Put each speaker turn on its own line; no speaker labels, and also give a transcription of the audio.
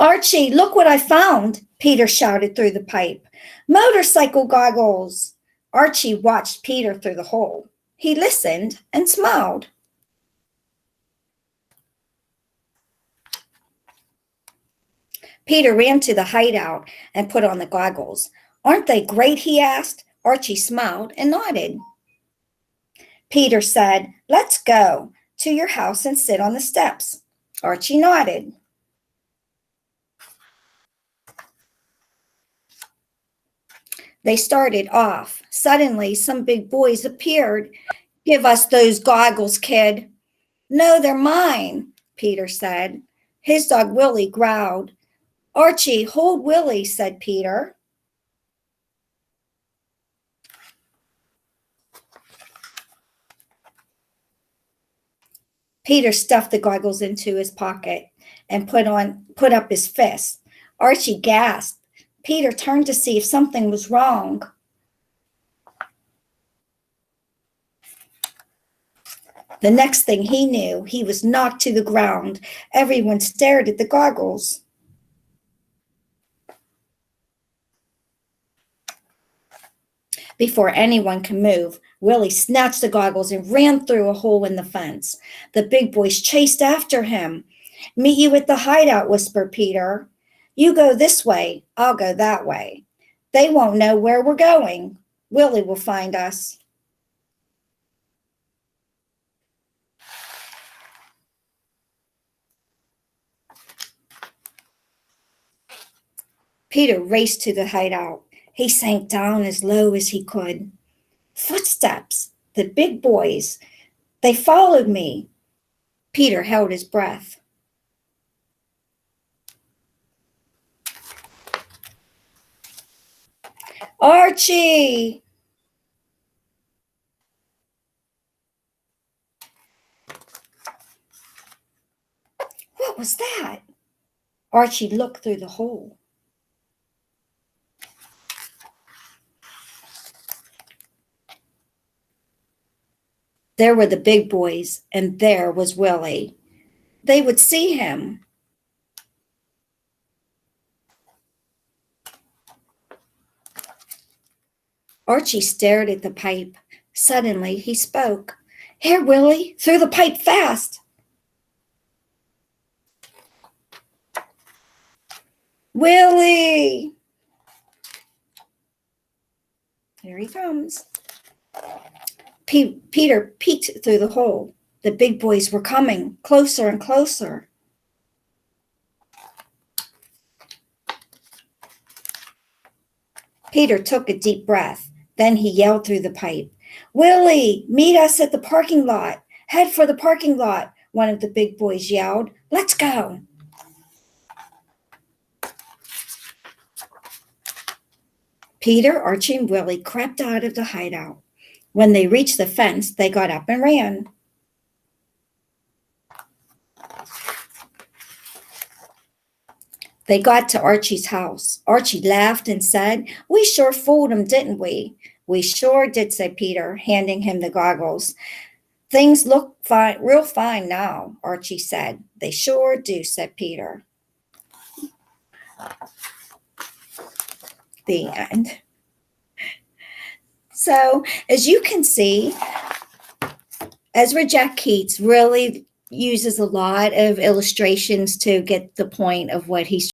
Archie, look what I found, Peter shouted through the pipe. Motorcycle goggles. Archie watched Peter through the hole. He listened and smiled. Peter ran to the hideout and put on the goggles. Aren't they great? He asked. Archie smiled and nodded. Peter said, let's go to your house and sit on the steps. Archie nodded. They started off. Suddenly, some big boys appeared. Give us those goggles, kid. No, they're mine, Peter said. His dog Willie growled. Archie, hold Willie, said Peter. Peter stuffed the goggles into his pocket and put up his fist. Archie gasped. Peter turned to see if something was wrong. The next thing he knew, he was knocked to the ground. Everyone stared at the goggles. Before anyone could move, Willie snatched the goggles and ran through a hole in the fence. The big boys chased after him. Meet you at the hideout, whispered Peter. You go this way, I'll go that way. They won't know where we're going. Willie will find us. Peter raced to the hideout. He sank down as low as he could. Footsteps, the big boys. They followed me. Peter held his breath. Archie! What was that? Archie looked through the hole. There were the big boys, and there was Willie. They would see him. Archie stared at the pipe. Suddenly, he spoke. Here, Willie, through the pipe fast. Willie! Here he comes. Peter peeked through the hole. The big boys were coming closer and closer. Peter took a deep breath. Then he yelled through the pipe, Willie, meet us at the parking lot. Head for the parking lot, one of the big boys yelled. Let's go. Peter, Archie, and Willie crept out of the hideout. When they reached the fence, they got up and ran. They got to Archie's house. Archie laughed and said, We sure fooled him, didn't we? We sure did, said Peter, handing him the goggles. Things look fine, real fine now, Archie said. They sure do, said Peter. The end. So, as you can see, Ezra Jack Keats really uses a lot of illustrations to get the point of what he's